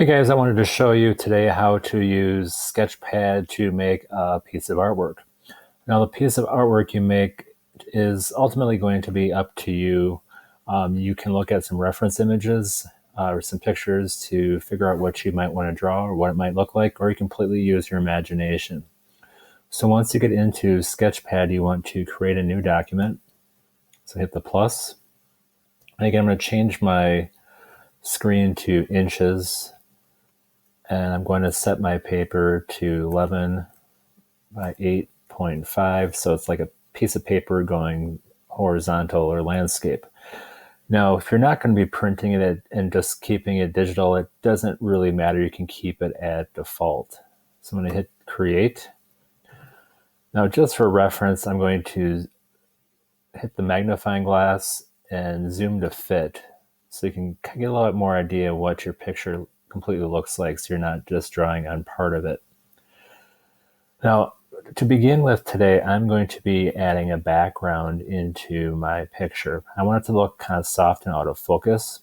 Hey guys, I wanted to show you today how to use Sketchpad to make a piece of artwork. Now the piece of artwork you make is ultimately going to be up to you. You can look at some reference images or some pictures to figure out what you might want to draw or what it might look like, or you completely use your imagination. So once you get into Sketchpad, you want to create a new document. So hit the plus. And again, I'm going to change my screen to inches. And I'm going to set my paper to 11 by 8.5. So it's like a piece of paper going horizontal or landscape. Now, if you're not going to be printing it and just keeping it digital, it doesn't really matter. You can keep it at default. So I'm going to hit create. Now, just for reference, I'm going to hit the magnifying glass and zoom to fit so you can get a little bit more idea of what your picture completely looks like, so you're not just drawing on part of it. Now, to begin with today, I'm going to be adding a background into my picture. I want it to look kind of soft and out of focus.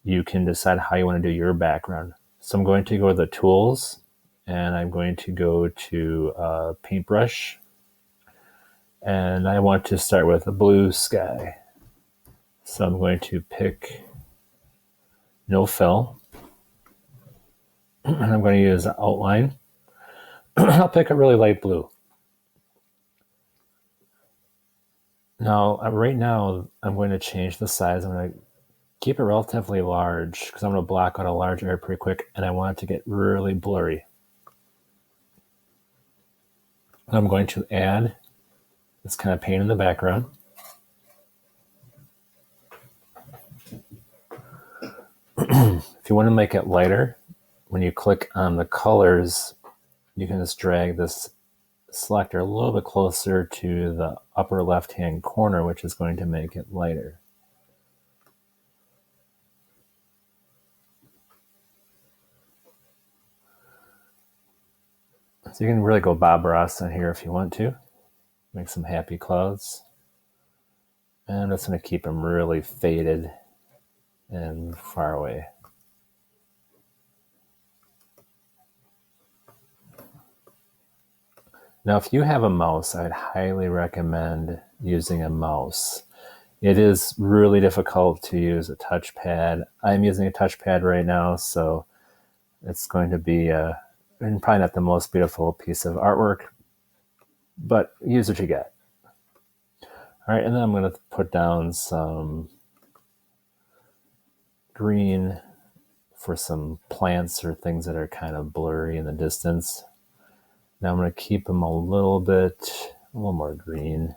You can decide how you want to do your background. So I'm going to go to the tools, and I'm going to go to paintbrush, and I want to start with a blue sky. So I'm going to pick no fill. And I'm going to use outline. I'll pick a really light blue. Now, right now, I'm going to change the size. I'm going to keep it relatively large because I'm going to block out a large area pretty quick, and I want it to get really blurry. And I'm going to add this kind of paint in the background. If you want to make it lighter, when you click on the colors, you can just drag this selector a little bit closer to the upper left-hand corner, which is going to make it lighter. So you can really go Bob Ross on here if you want to. Make some happy clouds. And I'm just going to keep them really faded and far away. Now, if you have a mouse, I'd highly recommend using a mouse. It is really difficult to use a touchpad. I'm using a touchpad right now, so it's going to be probably not the most beautiful piece of artwork, but use what you get. All right, and then I'm going to put down some green for some plants or things that are kind of blurry in the distance. Now I'm going to keep them a little more green,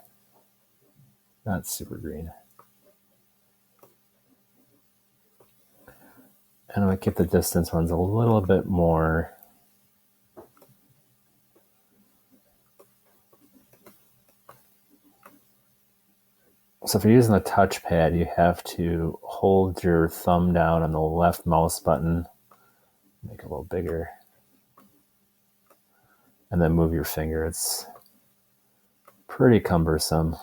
not super green. And I'm going to keep the distance ones a little bit more. So if you're using the touchpad, you have to hold your thumb down on the left mouse button, make it a little bigger, and then move your finger. It's pretty cumbersome.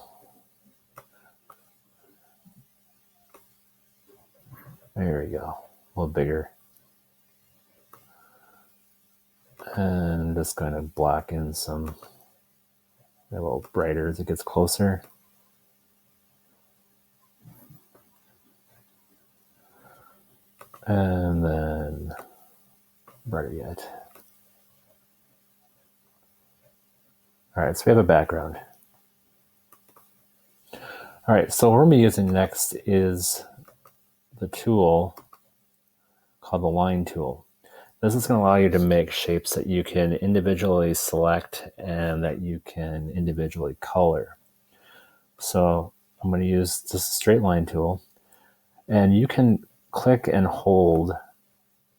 There we go, a little bigger. And just going to block in some a little brighter as it gets closer. And then brighter yet. All right, so we have a background. All right, so what we're going to be using next is the tool called the line tool. This is going to allow you to make shapes that you can individually select and that you can individually color. So I'm going to use just a straight line tool, and you can click and hold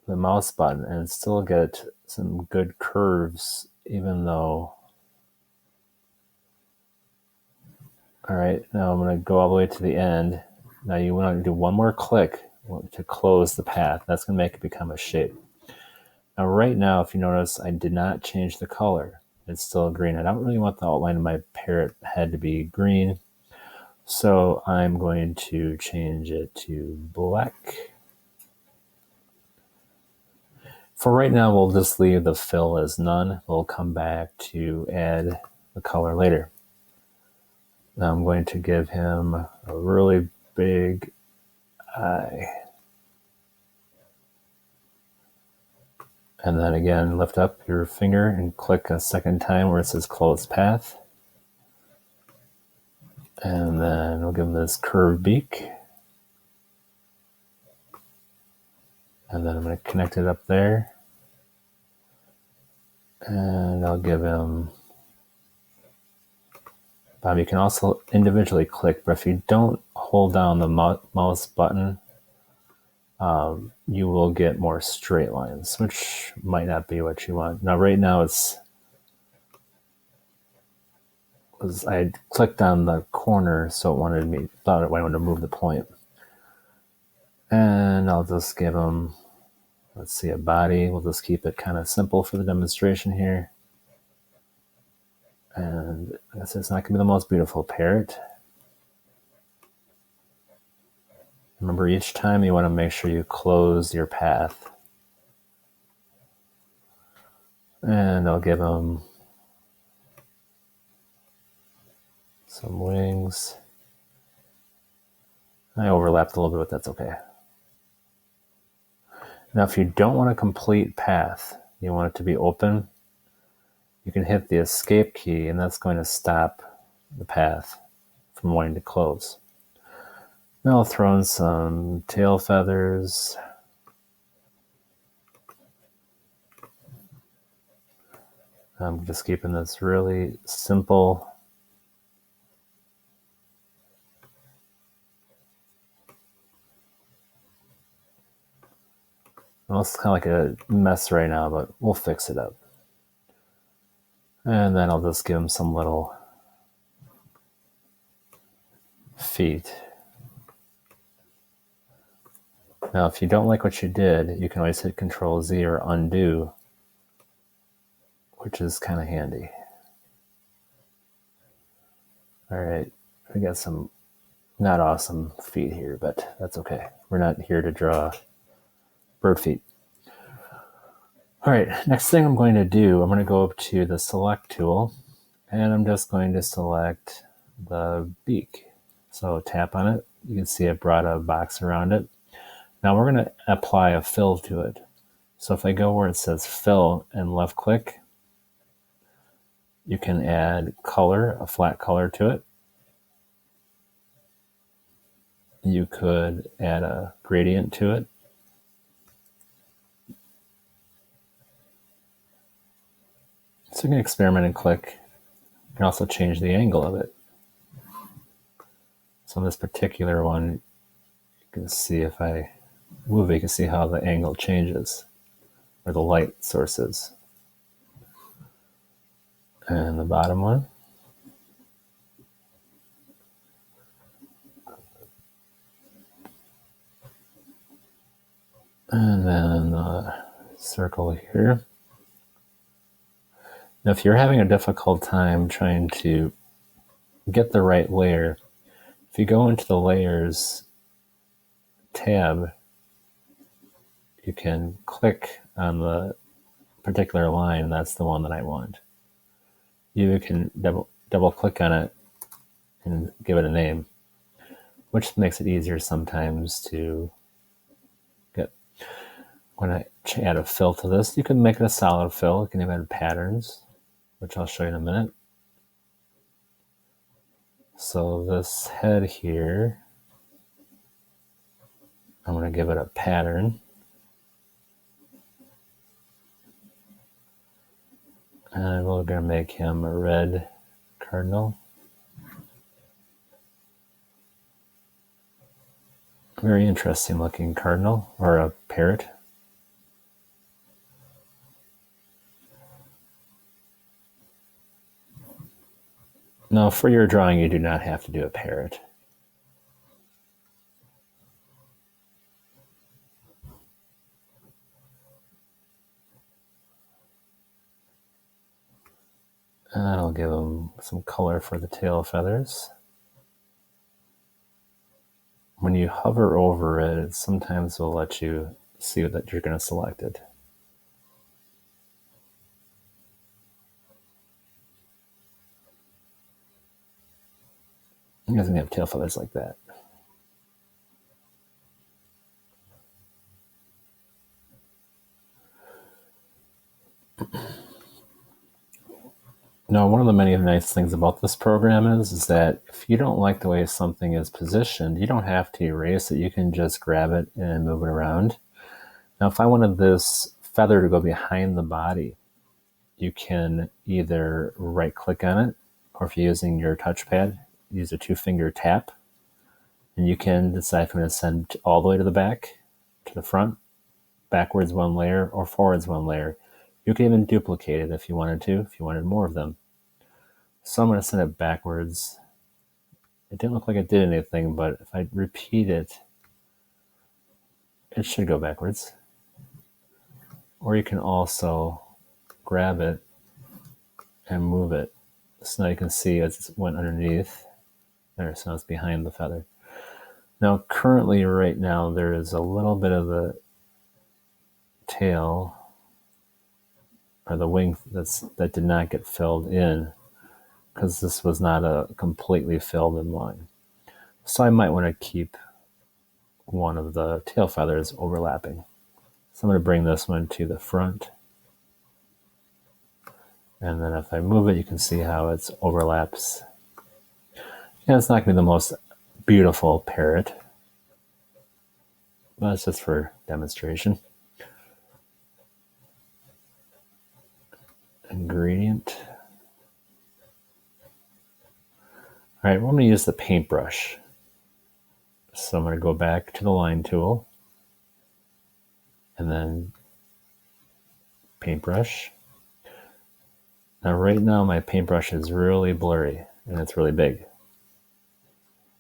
the mouse button and still get some good curves, even though. All right, now I'm going to go all the way to the end. Now you want to do one more click to close the path. That's going to make it become a shape. Now right now, if you notice, I did not change the color. It's still green. I don't really want the outline of my parrot head to be green, so I'm going to change it to black. For right now, we'll just leave the fill as none. We'll come back to add the color later. Now I'm going to give him a really big eye. And then again, lift up your finger and click a second time where it says close path. And then we'll give him this curved beak. And then I'm going to connect it up there. And I'll give him, you can also individually click, but if you don't hold down the mouse button, you will get more straight lines, which might not be what you want. Now, right now I clicked on the corner, so thought it wanted to move the point. And I'll just give him, let's see, a body. We'll just keep it kind of simple for the demonstration here. And I guess it's not going to be the most beautiful parrot. Remember, each time you want to make sure you close your path. And I'll give him some wings. I overlapped a little bit, but that's okay. Now, if you don't want a complete path, you want it to be open, you can hit the escape key, and that's going to stop the path from wanting to close. Now I'll throw in some tail feathers. I'm just keeping this really simple. Well, it's kind of like a mess right now, but we'll fix it up. And then I'll just give him some little feet. Now, if you don't like what you did, you can always hit Control Z or undo, which is kind of handy. All right, we got some not awesome feet here, but that's okay. We're not here to draw bird feet. All right, next thing I'm going to do, I'm going to go up to the select tool, and I'm just going to select the beak. So tap on it. You can see it brought a box around it. Now we're going to apply a fill to it. So if I go where it says fill and left click, you can add color, a flat color to it. You could add a gradient to it. So you can experiment and click. You can also change the angle of it. So on this particular one, you can see if I move it, you can see how the angle changes, where the light source is. And the bottom one. And then the circle here. Now, if you're having a difficult time trying to get the right layer, if you go into the layers tab, you can click on the particular line. That's the one that I want. You can double click on it and give it a name, which makes it easier sometimes to get. When I add a fill to this, you can make it a solid fill. You can even add patterns, which I'll show you in a minute. So this head here, I'm going to give it a pattern. And we're going to make him a red cardinal. Very interesting looking cardinal, or a parrot. Now, for your drawing, you do not have to do a parrot. And I'll give him some color for the tail feathers. When you hover over it, sometimes will let you see that you're going to select it. guys can have tail feathers like that. Now, one of the many nice things about this program is that if you don't like the way something is positioned, you don't have to erase it. You can just grab it and move it around. Now, if I wanted this feather to go behind the body, you can either right-click on it, or if you're using your touchpad, use a 2-finger tap, and you can decide if you want to send all the way to the back, to the front, backwards 1 layer, or forwards 1 layer. You can even duplicate it if you wanted to, if you wanted more of them. So I'm going to send it backwards. It didn't look like it did anything, but if I repeat it, it should go backwards. Or you can also grab it and move it. So now you can see it went underneath. There, so it's behind the feather. Now, currently, right now, there is a little bit of the tail or the wing that did not get filled in because this was not a completely filled in line. So I might want to keep one of the tail feathers overlapping. So I'm going to bring this one to the front. And then if I move it, you can see how it overlaps. Yeah, it's not going to be the most beautiful parrot, but it's just for demonstration. Ingredient. All right, well, I'm going to use the paintbrush. So I'm going to go back to the line tool and then paintbrush. Now, right now, my paintbrush is really blurry and it's really big.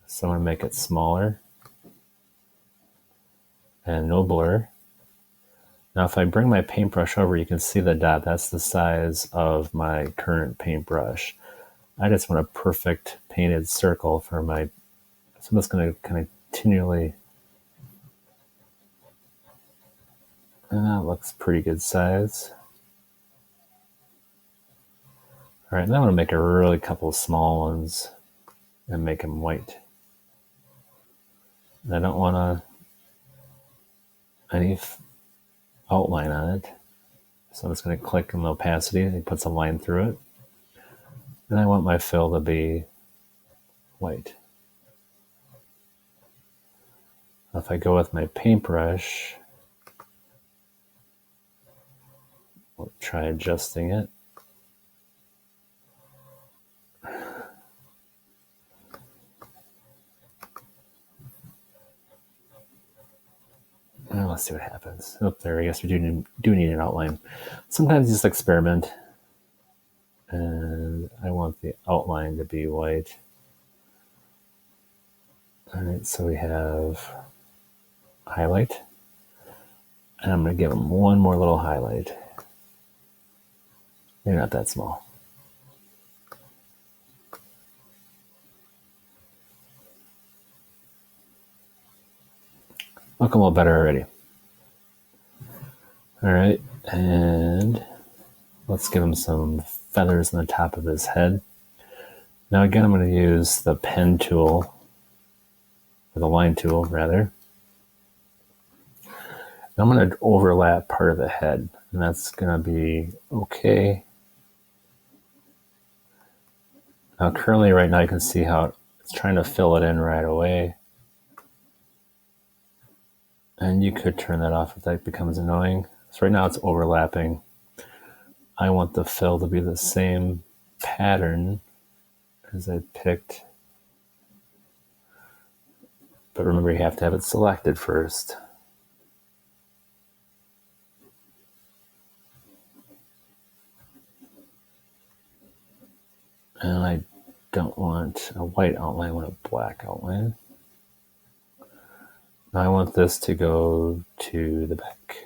So I'm going to make it smaller and no blur. Now, if I bring my paintbrush over, you can see the dot. That's the size of my current paintbrush. I just want a perfect painted circle for my, so I'm just going to continually, and that looks pretty good size. All right, now I'm going to make a really couple of small ones and make them white. And I don't want any outline on it. So I'm just going to click on the opacity and it puts a line through it. And I want my fill to be white. If I go with my paintbrush, we'll try adjusting it. Well, let's see what happens. Oh, there, I guess we do need an outline. Sometimes you just experiment. And I want the outline to be white. All right, so we have highlight. And I'm going to give them one more little highlight. They're not that small. Look a little better already. All right, and let's give him some feathers on the top of his head. Now again, I'm going to use the pen tool, or the line tool rather. I'm going to overlap part of the head, and that's going to be okay. Now currently right now you can see how it's trying to fill it in right away. And you could turn that off if that becomes annoying. So right now it's overlapping. I want the fill to be the same pattern as I picked. But remember, you have to have it selected first. And I don't want a white outline, I want a black outline. Now I want this to go to the back.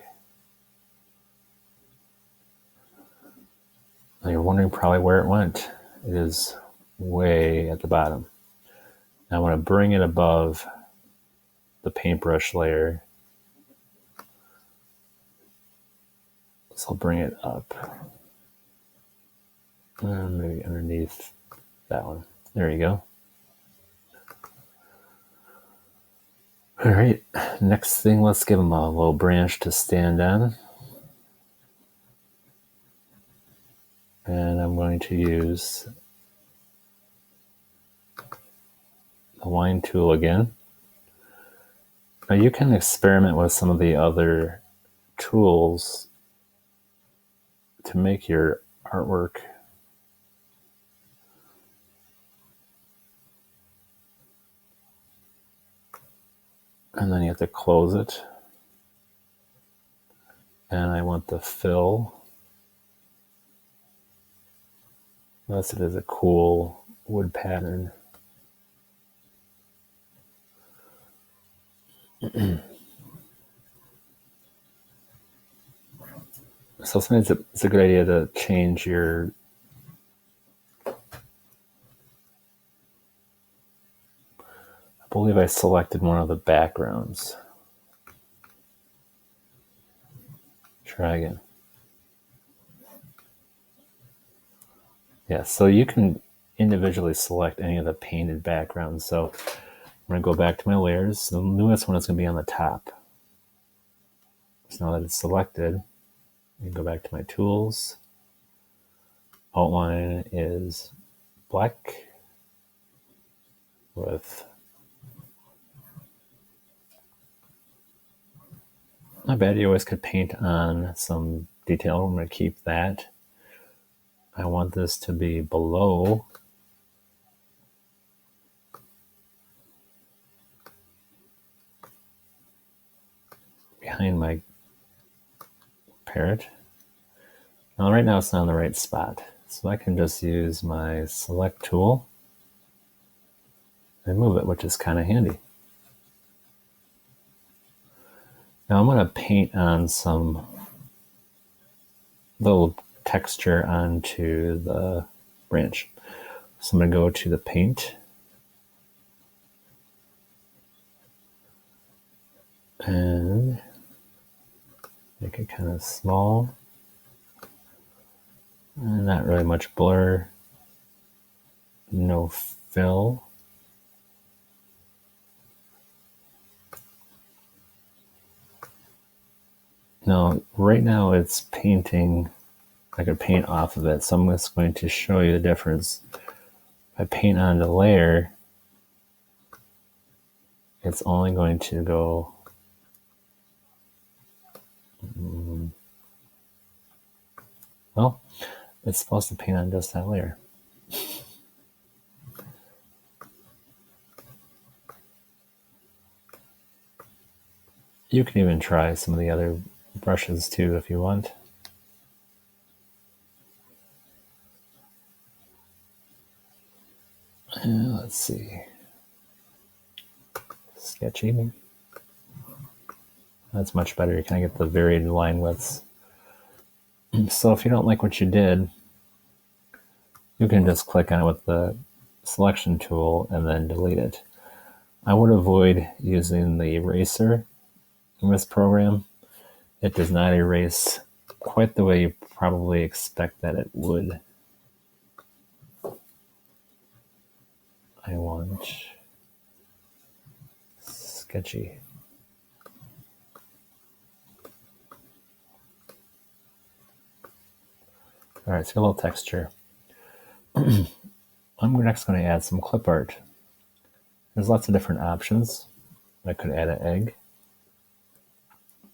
Now you're wondering probably where it went. It is way at the bottom. Now I want to bring it above the paintbrush layer. So I'll bring it up. And maybe underneath that one. There you go. All right, next thing, let's give them a little branch to stand on. And I'm going to use the line tool again. Now you can experiment with some of the other tools to make your artwork and then you have to close it. And I want the fill. Unless it is a cool wood pattern. So sometimes it's a good idea to change your I believe I selected one of the backgrounds. Try again. Yeah, so you can individually select any of the painted backgrounds. So I'm going to go back to my layers. The newest one is going to be on the top. So now that it's selected, I can go back to my tools. Outline is black with not bad. You always could paint on some detail. I'm going to keep that. I want this to be below behind my parrot. Now right now it's not in the right spot. So I can just use my select tool and move it, which is kind of handy. Now I'm going to paint on some little texture onto the branch. So I'm going to go to the paint and make it kind of small. And not really much blur. No fill. Now, right now it's painting. I could paint off of it. So I'm just going to show you the difference. If I paint on the layer, it's only going to go well, it's supposed to paint on just that layer. You can even try some of the other brushes too if you want. Let's see. Sketchy, maybe. That's much better. You kind of get the varied line widths. So if you don't like what you did, you can just click on it with the selection tool and then delete it. I would avoid using the eraser in this program. It does not erase quite the way you probably expect that it would. I want sketchy. All right, so a little texture. I'm next going to add some clip art. There's lots of different options. I could add an egg.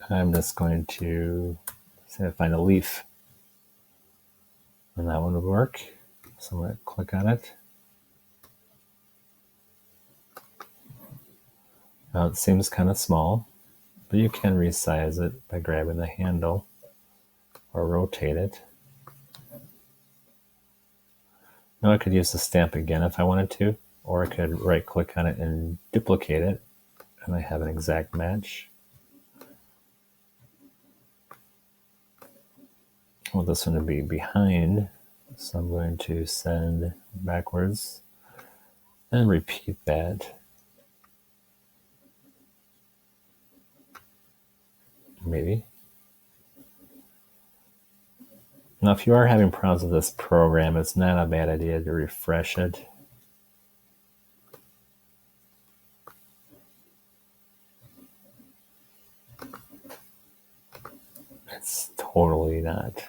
I'm just going to find a leaf. And that one would work. So I'm going to click on it. Now it seems kind of small, but you can resize it by grabbing the handle or rotate it. Now I could use the stamp again if I wanted to, or I could right click on it and duplicate it, and I have an exact match. Well, this one would be behind, so I'm going to send backwards and repeat that. Maybe. Now, if you are having problems with this program, it's not a bad idea to refresh it. It's totally not.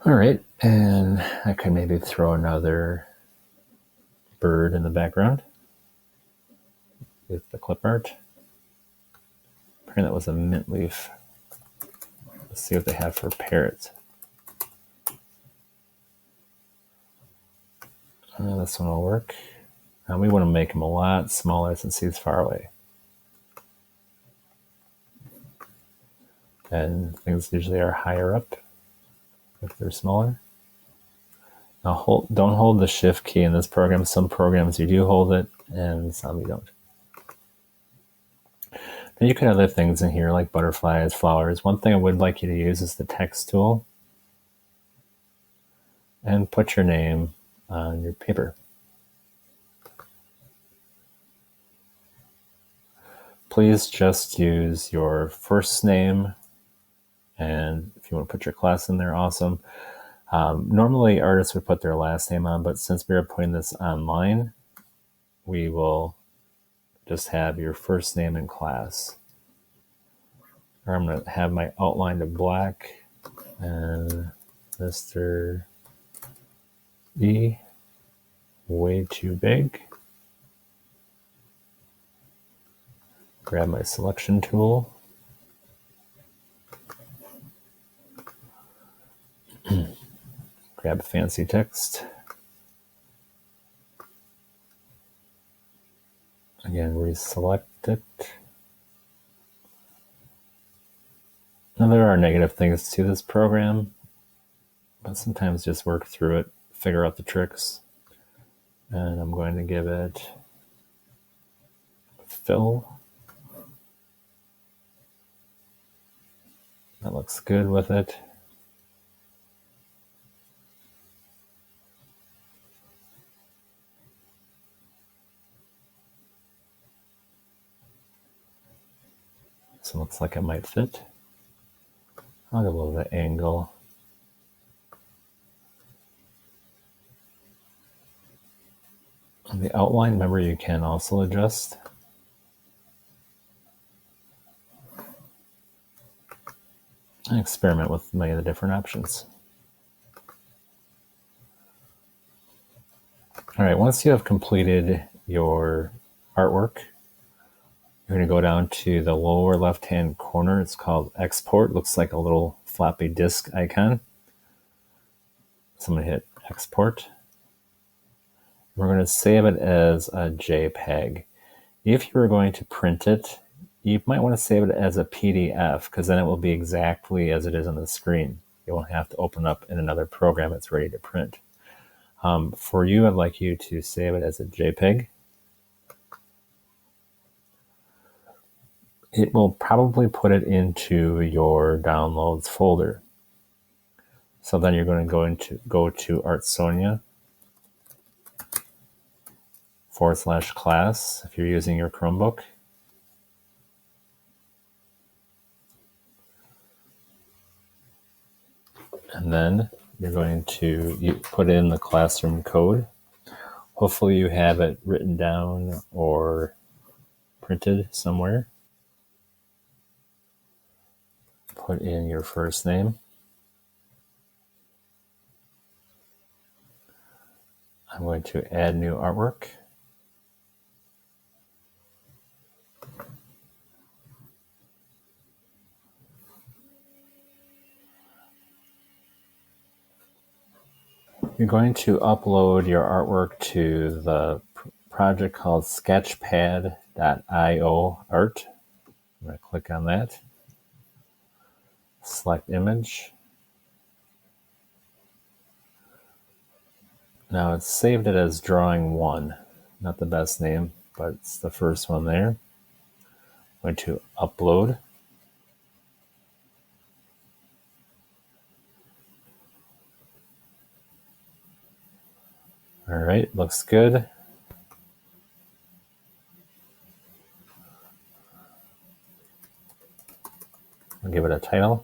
All right, and I could maybe throw another bird in the background with the clip art. Apparently that was a mint leaf. Let's see what they have for parrots. This one will work. We want to make him a lot smaller since he's far away. And things usually are higher up if they're smaller. Now don't hold the shift key in this program. Some programs you do hold it and some you don't. And you can have other things in here like butterflies, flowers. One thing I would like you to use is the text tool and put your name on your paper. Please just use your first name, and if you want to put your class in there, awesome. Normally artists would put their last name on, but since we are putting this online, we will just have your first name and class. Or I'm going to have my outline to black and Mr. E, way too big. Grab my selection tool. Grab fancy text. Again, reselect it. Now there are negative things to this program, but sometimes just work through it, figure out the tricks. And I'm going to give it fill. That looks good with it. So it looks like it might fit. I'll get a little bit of angle. On the outline, remember you can also adjust. And experiment with many of the different options. All right, once you have completed your artwork, you're going to go down to the lower left-hand corner. It's called Export. Looks like a little floppy disk icon. So I'm going to hit Export. We're going to save it as a JPEG. If you were going to print it, you might want to save it as a PDF because then it will be exactly as it is on the screen. You won't have to open up in another program it's ready to print. For you, I'd like you to save it as a JPEG. It will probably put it into your downloads folder. So then you're going to go to Artsonia /class if you're using your Chromebook. And then you're going to put in the classroom code. Hopefully you have it written down or printed somewhere. Put in your first name. I'm going to add new artwork. You're going to upload your artwork to the project called sketchpad.io art. I'm going to click on that. Select image. Now it's saved it as drawing 1. Not the best name, but it's the first one there. I'm going to upload. All right, looks good. I'll give it a title.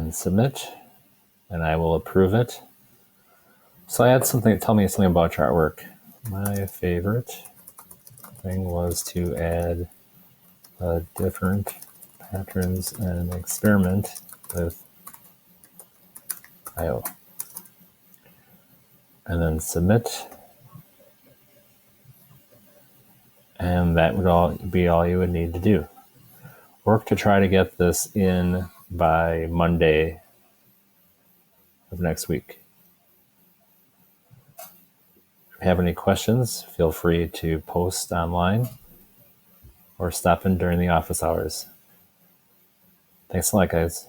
then submit, and I will approve it. So I had something, tell me something about your artwork. My favorite thing was to add different patterns and experiment with IO. And then submit. And that would be all you would need to do. Work to try to get this in by Monday of next week. If you have any questions, feel free to post online or stop in during the office hours. Thanks a lot, guys.